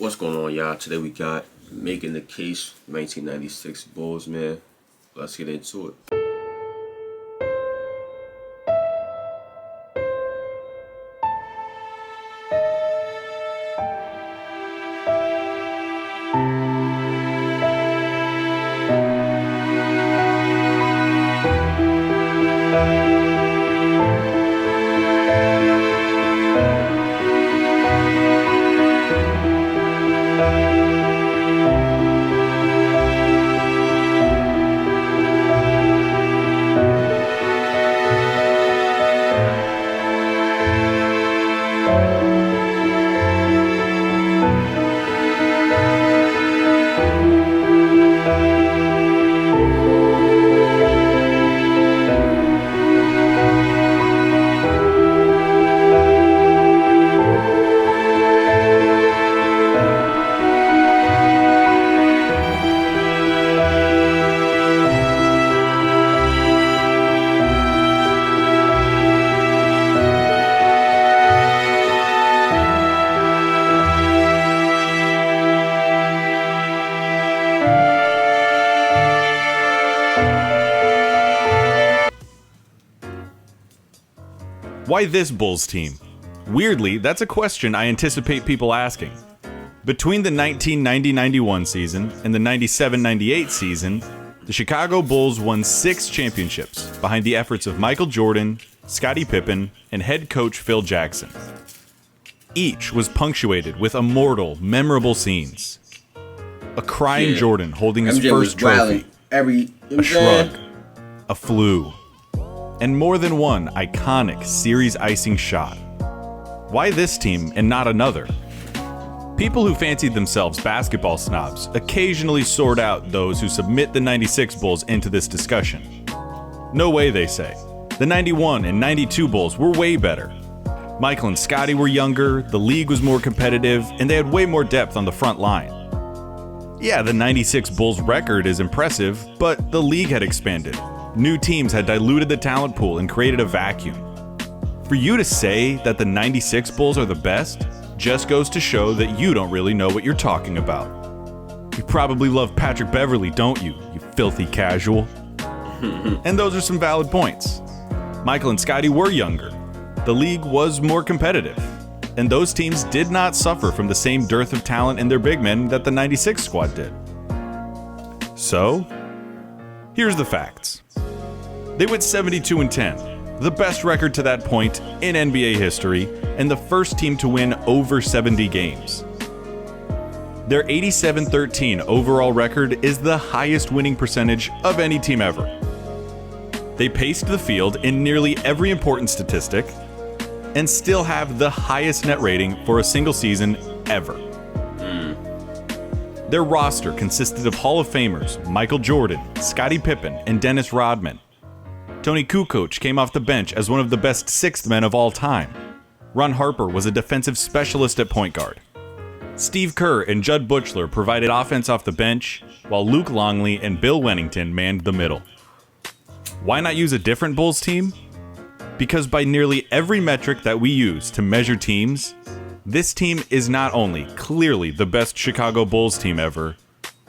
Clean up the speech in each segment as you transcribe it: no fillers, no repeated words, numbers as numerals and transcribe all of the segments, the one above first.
What's going on, y'all? Today we got Making the Case, 1996 Bulls, man. Let's get into it. Why this Bulls team? Weirdly, that's a question I anticipate people asking. Between the 1990-91 season and the 97-98 season, the Chicago Bulls won 6 championships behind the efforts of Michael Jordan, Scottie Pippen, and head coach Phil Jackson. Each was punctuated with immortal, memorable scenes. A crying Jordan holding his first trophy, a shrug, a flu, and more than one iconic series-icing shot. Why this team and not another? People who fancied themselves basketball snobs occasionally sort out those who submit the 96 Bulls into this discussion. No way, they say. The 91 and 92 Bulls were way better. Michael and Scottie were younger, the league was more competitive, and they had way more depth on the front line. Yeah, the 96 Bulls record is impressive, but the league had expanded. New teams had diluted the talent pool and created a vacuum. For you to say that the 96 Bulls are the best just goes to show that you don't really know what you're talking about. You probably love Patrick Beverley, don't you, you filthy casual? And those are some valid points. Michael and Scottie were younger. The league was more competitive. And those teams did not suffer from the same dearth of talent in their big men that the 96 squad did. So, here's the facts. They went 72-10, the best record to that point in NBA history, and the first team to win over 70 games. Their 87-13 overall record is the highest winning percentage of any team ever. They paced the field in nearly every important statistic, and still have the highest net rating for a single season ever. Their roster consisted of Hall of Famers Michael Jordan, Scottie Pippen, and Dennis Rodman. Tony Kukoc came off the bench as one of the best sixth men of all time. Ron Harper was a defensive specialist at point guard. Steve Kerr and Judd Buechler provided offense off the bench, while Luke Longley and Bill Wennington manned the middle. Why not use a different Bulls team? Because by nearly every metric that we use to measure teams, this team is not only clearly the best Chicago Bulls team ever,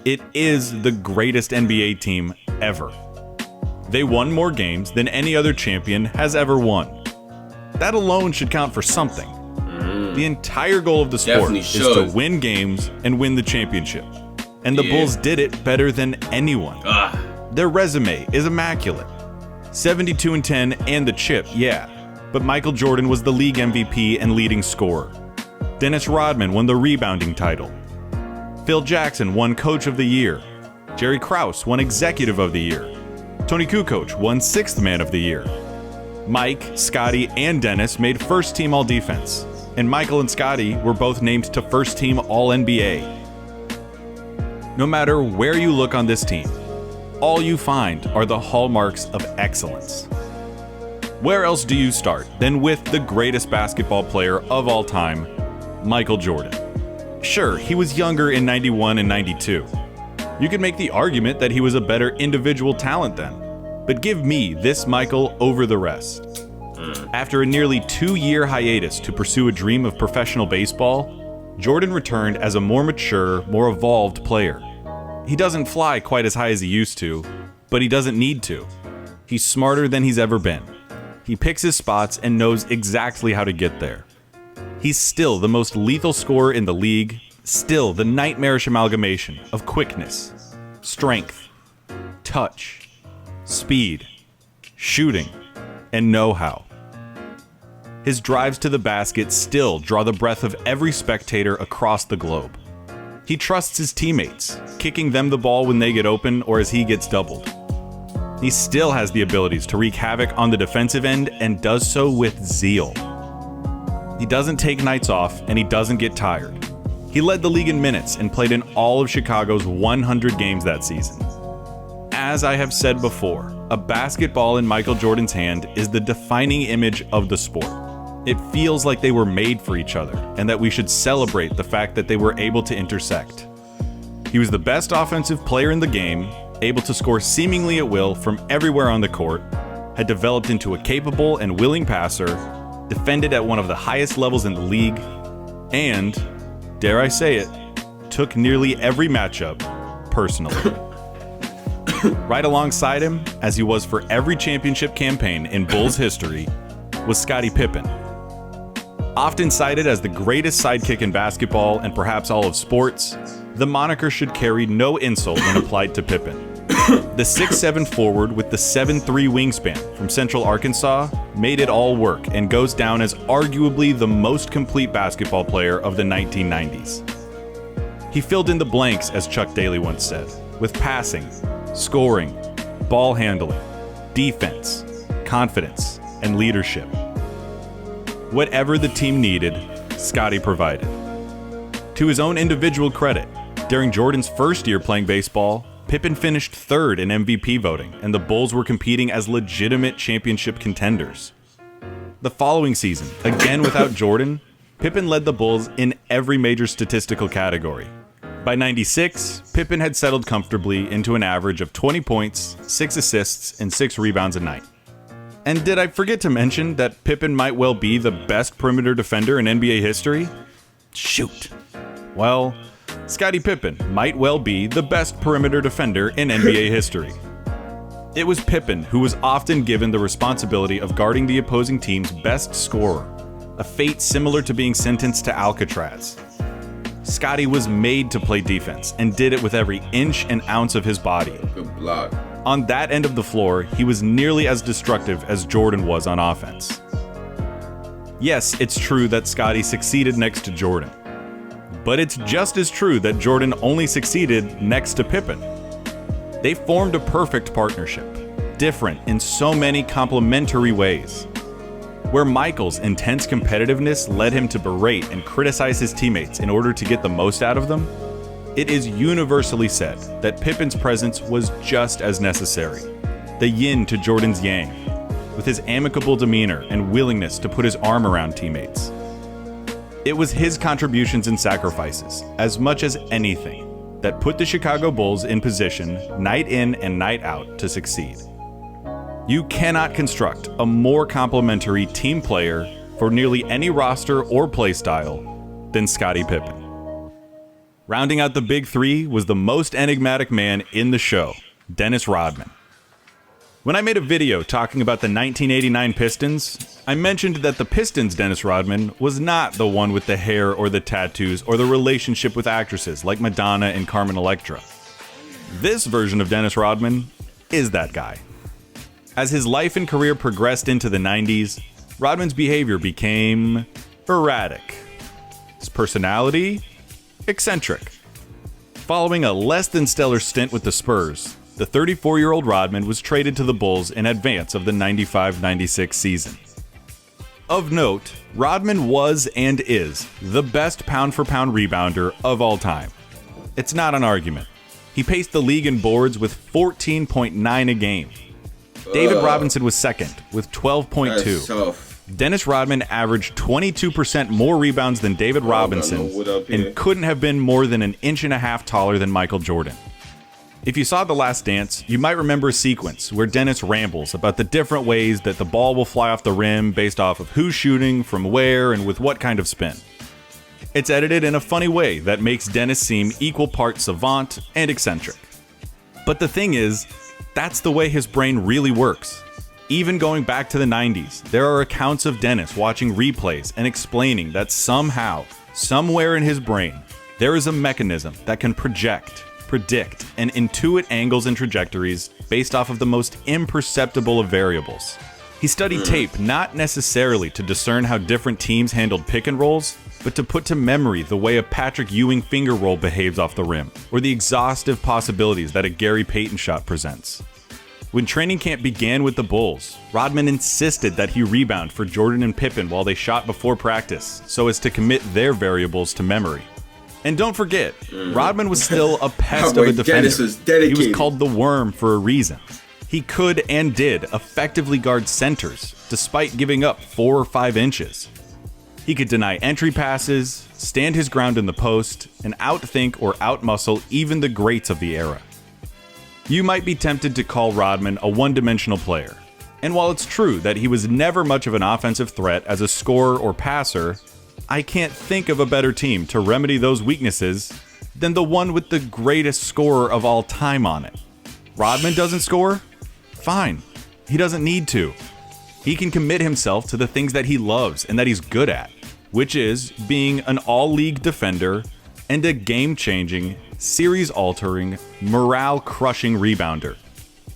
it is the greatest NBA team ever. They won more games than any other champion has ever won. That alone should count for something. The entire goal of the sport is to win games and win the championship. And the Bulls did it better than anyone. Their resume is immaculate. 72-10 and the chip, yeah. But Michael Jordan was the league MVP and leading scorer. Dennis Rodman won the rebounding title. Phil Jackson won Coach of the Year. Jerry Krause won Executive of the Year. Tony Kukoc won Sixth Man of the Year. Mike, Scottie, and Dennis made First Team All-Defense. And Michael and Scottie were both named to First Team All-NBA. No matter where you look on this team, all you find are the hallmarks of excellence. Where else do you start than with the greatest basketball player of all time, Michael Jordan? Sure, he was younger in 91 and 92. You could make the argument that he was a better individual talent then, but give me this Michael over the rest. After a nearly 2-year hiatus to pursue a dream of professional baseball, Jordan returned as a more mature, more evolved player. He doesn't fly quite as high as he used to, but he doesn't need to. He's smarter than he's ever been. He picks his spots and knows exactly how to get there. He's still the most lethal scorer in the league, still the nightmarish amalgamation of quickness, strength, touch, speed, shooting, and know-how. His drives to the basket still draw the breath of every spectator across the globe. He trusts his teammates, kicking them the ball when they get open or as he gets doubled. He still has the abilities to wreak havoc on the defensive end and does so with zeal. He doesn't take nights off and he doesn't get tired. He led the league in minutes and played in all of Chicago's 100 games that season. As I have said before, a basketball in Michael Jordan's hand is the defining image of the sport. It feels like they were made for each other, and that we should celebrate the fact that they were able to intersect. He was the best offensive player in the game, able to score seemingly at will from everywhere on the court, had developed into a capable and willing passer, defended at one of the highest levels in the league, and, dare I say it, took nearly every matchup personally. Right alongside him, as he was for every championship campaign in Bulls history, was Scottie Pippen. Often cited as the greatest sidekick in basketball and perhaps all of sports, the moniker should carry no insult when applied to Pippen. The 6'7" forward with the 7'3" wingspan from Central Arkansas made it all work and goes down as arguably the most complete basketball player of the 1990s. He filled in the blanks, as Chuck Daly once said, with passing, scoring, ball handling, defense, confidence, and leadership. Whatever the team needed, Scottie provided. To his own individual credit, during Jordan's first year playing baseball, Pippen finished third in MVP voting, and the Bulls were competing as legitimate championship contenders. The following season, again without Jordan, Pippen led the Bulls in every major statistical category. By '96, Pippen had settled comfortably into an average of 20 points, 6 assists, and 6 rebounds a night. And did I forget to mention that Pippen might well be the best perimeter defender in NBA history? Shoot. Well, Scottie Pippen might well be the best perimeter defender in NBA history. It was Pippen who was often given the responsibility of guarding the opposing team's best scorer, a fate similar to being sentenced to Alcatraz. Scottie was made to play defense and did it with every inch and ounce of his body. Good block. On that end of the floor, he was nearly as destructive as Jordan was on offense. Yes, it's true that Scottie succeeded next to Jordan. But it's just as true that Jordan only succeeded next to Pippen. They formed a perfect partnership, different in so many complementary ways. Where Michael's intense competitiveness led him to berate and criticize his teammates in order to get the most out of them, it is universally said that Pippen's presence was just as necessary, the yin to Jordan's yang, with his amicable demeanor and willingness to put his arm around teammates. It was his contributions and sacrifices, as much as anything, that put the Chicago Bulls in position, night in and night out, to succeed. You cannot construct a more complementary team player for nearly any roster or play style than Scottie Pippen. Rounding out the big three was the most enigmatic man in the show, Dennis Rodman. When I made a video talking about the 1989 Pistons, I mentioned that the Pistons' Dennis Rodman was not the one with the hair or the tattoos or the relationship with actresses like Madonna and Carmen Electra. This version of Dennis Rodman is that guy. As his life and career progressed into the 90s, Rodman's behavior became erratic. His personality, eccentric. Following a less than stellar stint with the Spurs, the 34-year-old Rodman was traded to the Bulls in advance of the 95-96 season. Of note, Rodman was and is the best pound-for-pound rebounder of all time. It's not an argument. He paced the league in boards with 14.9 a game. David Robinson was second with 12.2. Dennis Rodman averaged 22% more rebounds than David Robinson and couldn't have been more than an inch and a half taller than Michael Jordan. If you saw The Last Dance, you might remember a sequence where Dennis rambles about the different ways that the ball will fly off the rim based off of who's shooting, from where, and with what kind of spin. It's edited in a funny way that makes Dennis seem equal parts savant and eccentric. But the thing is, that's the way his brain really works. Even going back to the 90s, there are accounts of Dennis watching replays and explaining that somehow, somewhere in his brain, there is a mechanism that can project, predict, and intuit angles and trajectories based off of the most imperceptible of variables. He studied tape not necessarily to discern how different teams handled pick and rolls, but to put to memory the way a Patrick Ewing finger roll behaves off the rim, or the exhaustive possibilities that a Gary Payton shot presents. When training camp began with the Bulls, Rodman insisted that he rebound for Jordan and Pippen while they shot before practice, so as to commit their variables to memory. And don't forget, Rodman was still a pest of a defender. He was called the Worm for a reason. He could and did effectively guard centers, despite giving up 4 or 5 inches. He could deny entry passes, stand his ground in the post, and outthink or outmuscle even the greats of the era. You might be tempted to call Rodman a one-dimensional player. And while it's true that he was never much of an offensive threat as a scorer or passer, I can't think of a better team to remedy those weaknesses than the one with the greatest scorer of all time on it. Rodman doesn't score? Fine. He doesn't need to. He can commit himself to the things that he loves and that he's good at, which is being an all-league defender and a game-changing, series-altering, morale-crushing rebounder.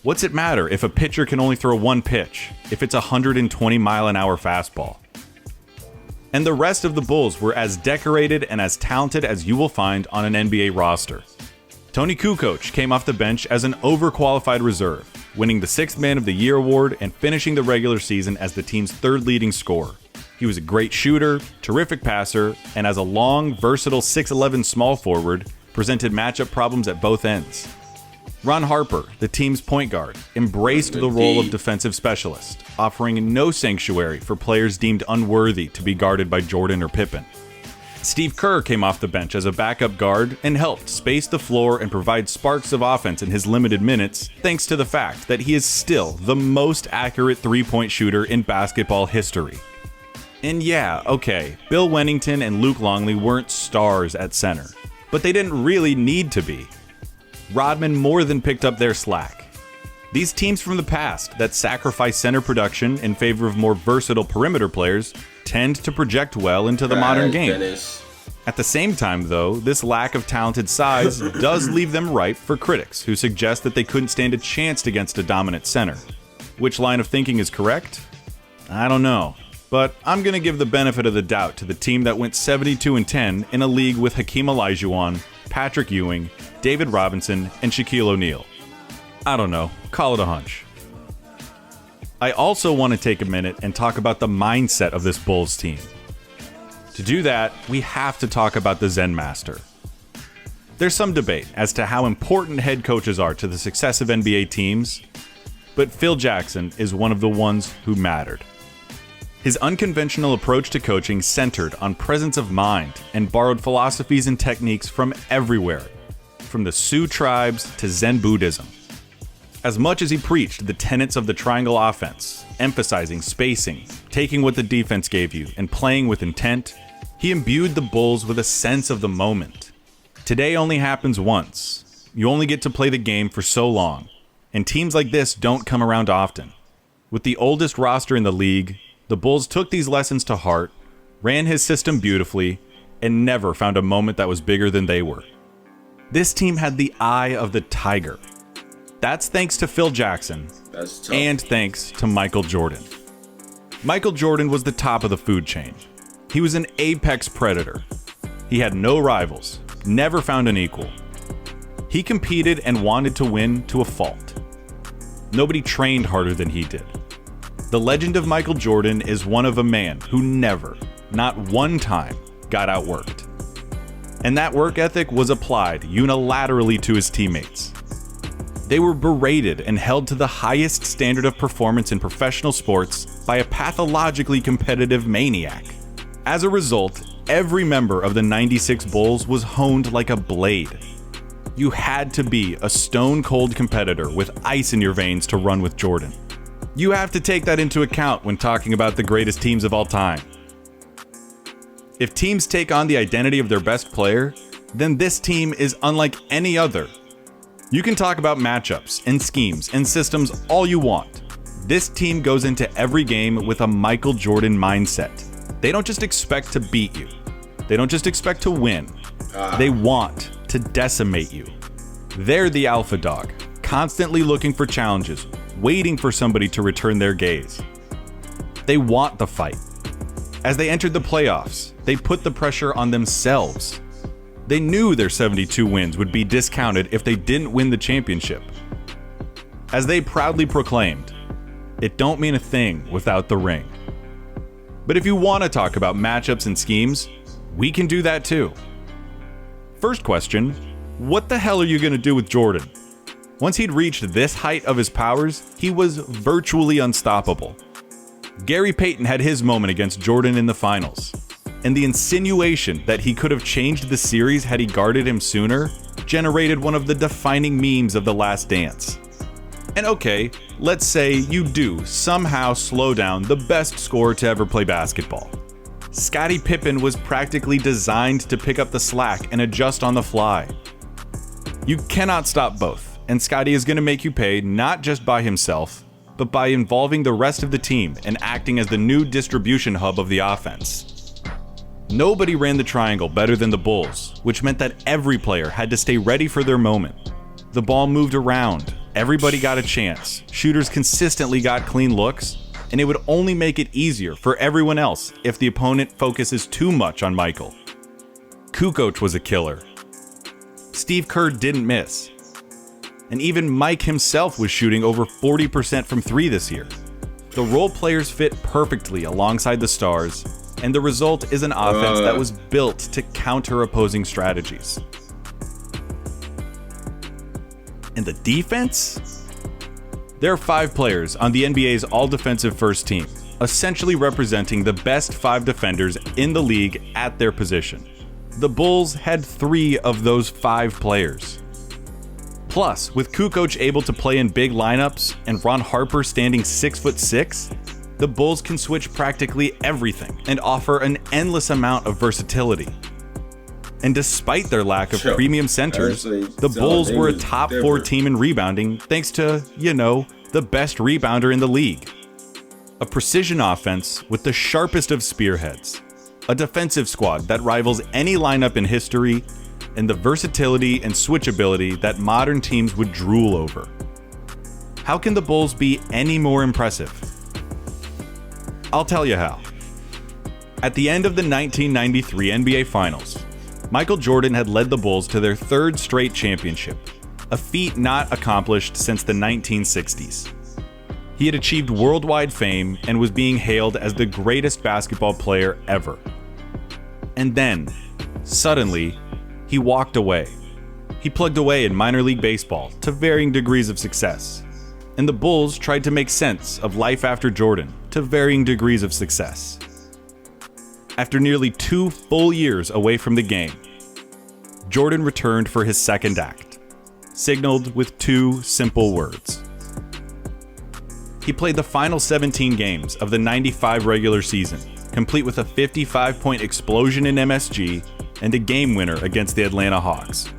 What's it matter if a pitcher can only throw one pitch, if it's a 120-mile-an-hour fastball? And the rest of the Bulls were as decorated and as talented as you will find on an NBA roster. Tony Kukoc came off the bench as an overqualified reserve, winning the 6th Man of the Year award and finishing the regular season as the team's 3rd leading scorer. He was a great shooter, terrific passer, and as a long, versatile 6'11 small forward, presented matchup problems at both ends. Ron Harper, the team's point guard, embraced the role of defensive specialist, offering no sanctuary for players deemed unworthy to be guarded by Jordan or Pippen. Steve Kerr came off the bench as a backup guard and helped space the floor and provide sparks of offense in his limited minutes, thanks to the fact that he is still the most accurate three-point shooter in basketball history. And yeah, okay, Bill Wennington and Luke Longley weren't stars at center, but they didn't really need to be. Rodman more than picked up their slack. These teams from the past that sacrifice center production in favor of more versatile perimeter players tend to project well into the modern game. Dennis. At the same time, though, this lack of talented size does leave them ripe for critics who suggest that they couldn't stand a chance against a dominant center. Which line of thinking is correct? I don't know. But I'm going to give the benefit of the doubt to the team that went 72-10 in a league with Hakeem Olajuwon, Patrick Ewing, David Robinson, and Shaquille O'Neal. I don't know. Call it a hunch. I also want to take a minute and talk about the mindset of this Bulls team. To do that, we have to talk about the Zen Master. There's some debate as to how important head coaches are to the success of NBA teams, but Phil Jackson is one of the ones who mattered. His unconventional approach to coaching centered on presence of mind and borrowed philosophies and techniques from everywhere, from the Sioux tribes to Zen Buddhism. As much as he preached the tenets of the triangle offense, emphasizing spacing, taking what the defense gave you, and playing with intent, he imbued the Bulls with a sense of the moment. Today only happens once. You only get to play the game for so long, and teams like this don't come around often. With the oldest roster in the league, the Bulls took these lessons to heart, ran his system beautifully, and never found a moment that was bigger than they were. This team had the eye of the tiger. That's thanks to Phil Jackson, and thanks to Michael Jordan. Michael Jordan was the top of the food chain. He was an apex predator. He had no rivals, never found an equal. He competed and wanted to win to a fault. Nobody trained harder than he did. The legend of Michael Jordan is one of a man who never, not one time, got outworked. And that work ethic was applied unilaterally to his teammates. They were berated and held to the highest standard of performance in professional sports by a pathologically competitive maniac. As a result, every member of the '96 Bulls was honed like a blade. You had to be a stone-cold competitor with ice in your veins to run with Jordan. You have to take that into account when talking about the greatest teams of all time. If teams take on the identity of their best player, then this team is unlike any other. You can talk about matchups and schemes and systems all you want. This team goes into every game with a Michael Jordan mindset. They don't just expect to beat you. They don't just expect to win. They want to decimate you. They're the alpha dog, constantly looking for challenges, waiting for somebody to return their gaze. They want the fight. As they entered the playoffs, they put the pressure on themselves. They knew their 72 wins would be discounted if they didn't win the championship. As they proudly proclaimed, "It don't mean a thing without the ring." But if you want to talk about matchups and schemes, we can do that too. First question, what the hell are you going to do with Jordan? Once he'd reached this height of his powers, he was virtually unstoppable. Gary Payton had his moment against Jordan in the finals, and the insinuation that he could have changed the series had he guarded him sooner generated one of the defining memes of The Last Dance. And okay, let's say you do somehow slow down the best scorer to ever play basketball. Scottie Pippen was practically designed to pick up the slack and adjust on the fly. You cannot stop both, and Scottie is going to make you pay not just by himself, but by involving the rest of the team and acting as the new distribution hub of the offense. Nobody ran the triangle better than the Bulls, which meant that every player had to stay ready for their moment. The ball moved around, everybody got a chance, shooters consistently got clean looks, and it would only make it easier for everyone else if the opponent focuses too much on Michael. Kukoc was a killer. Steve Kerr didn't miss. And even Mike himself was shooting over 40% from three this year. The role players fit perfectly alongside the stars, and the result is an offense that was built to counter opposing strategies. And the defense? There are 5 players on the NBA's all-defensive first team, essentially representing the best 5 defenders in the league at their position. The Bulls had 3 of those 5 players. Plus, with Kukoc able to play in big lineups and Ron Harper standing 6'6", the Bulls can switch practically everything and offer an endless amount of versatility. And despite their lack of premium centers, the Bulls were a top 4 team in rebounding thanks to, the best rebounder in the league. A precision offense with the sharpest of spearheads. A defensive squad that rivals any lineup in history, and the versatility and switchability that modern teams would drool over. How can the Bulls be any more impressive? I'll tell you how. At the end of the 1993 NBA Finals, Michael Jordan had led the Bulls to their 3rd straight championship, a feat not accomplished since the 1960s. He had achieved worldwide fame and was being hailed as the greatest basketball player ever. And then, suddenly, he walked away. He plugged away in minor league baseball to varying degrees of success. And the Bulls tried to make sense of life after Jordan to varying degrees of success. After nearly 2 full years away from the game, Jordan returned for his second act, signaled with 2 simple words. He played the final 17 games of the 95 regular season, complete with a 55-point explosion in MSG and a game winner against the Atlanta Hawks.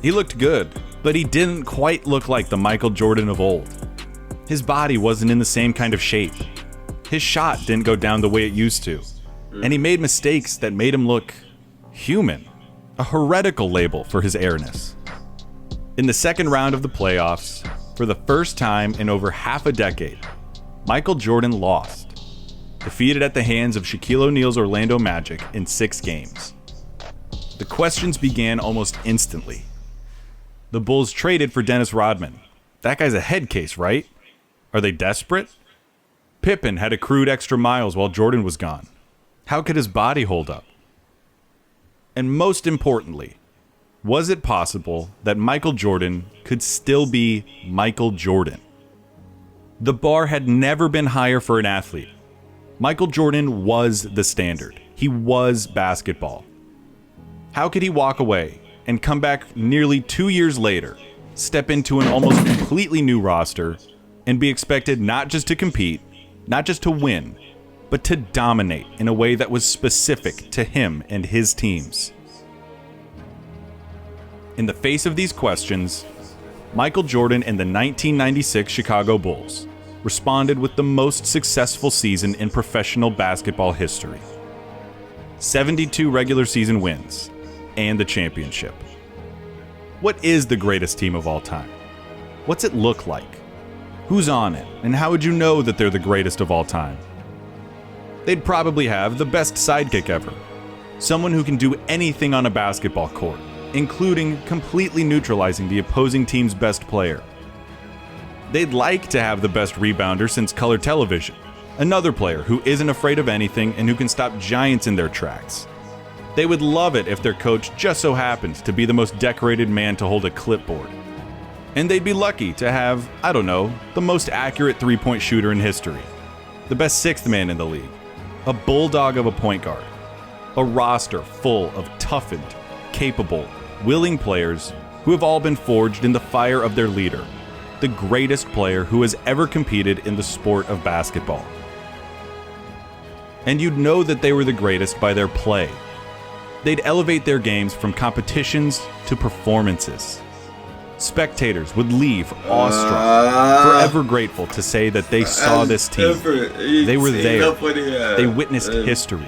He looked good, but he didn't quite look like the Michael Jordan of old. His body wasn't in the same kind of shape. His shot didn't go down the way it used to, and he made mistakes that made him look human, a heretical label for his airness. In the second round of the playoffs, for the first time in over half a decade, Michael Jordan lost, defeated at the hands of Shaquille O'Neal's Orlando Magic in 6 games. The questions began almost instantly. The Bulls traded for Dennis Rodman. That guy's a head case, right? Are they desperate? Pippen had accrued extra miles while Jordan was gone. How could his body hold up? And most importantly, was it possible that Michael Jordan could still be Michael Jordan? The bar had never been higher for an athlete. Michael Jordan was the standard. He was basketball. How could he walk away and come back nearly 2 years later, step into an almost completely new roster, and be expected not just to compete, not just to win, but to dominate in a way that was specific to him and his teams. In the face of these questions, Michael Jordan and the 1996 Chicago Bulls responded with the most successful season in professional basketball history. 72 regular season wins and the championship. What is the greatest team of all time? What's it look like? Who's on it, and how would you know that they're the greatest of all time? They'd probably have the best sidekick ever. Someone who can do anything on a basketball court, including completely neutralizing the opposing team's best player. They'd like to have the best rebounder since color television, another player who isn't afraid of anything and who can stop giants in their tracks. They would love it if their coach just so happened to be the most decorated man to hold a clipboard. And they'd be lucky to have, I don't know, the most accurate three-point shooter in history, the best sixth man in the league, a bulldog of a point guard, a roster full of toughened, capable, willing players who have all been forged in the fire of their leader, the greatest player who has ever competed in the sport of basketball. And you'd know that they were the greatest by their play. They'd elevate their games from competitions to performances. Spectators would leave awestruck, forever grateful to say that they saw this team. They were there. They witnessed history.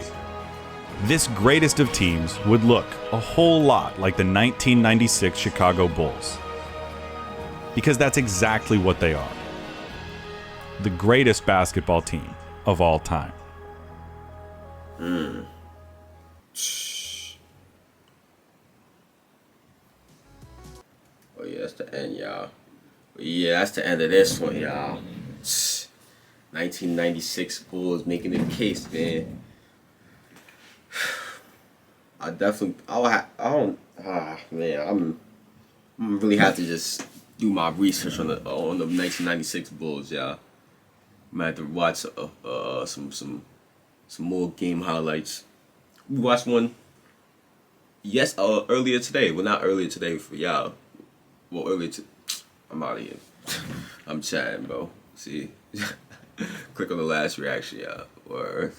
This greatest of teams would look a whole lot like the 1996 Chicago Bulls. Because that's exactly what they are. The greatest basketball team of all time. Oh yeah, that's the end, y'all. Yeah, that's the end of this one, y'all. 1996 Bulls making the case, man. I'm really have to just do my research on the 1996 Bulls, y'all. I'm gonna have to watch some more game highlights. We watched one earlier today. Well, not earlier today for y'all. Well, I'm out of here. I'm chatting, bro. See? Click on the last reaction, y'all. Or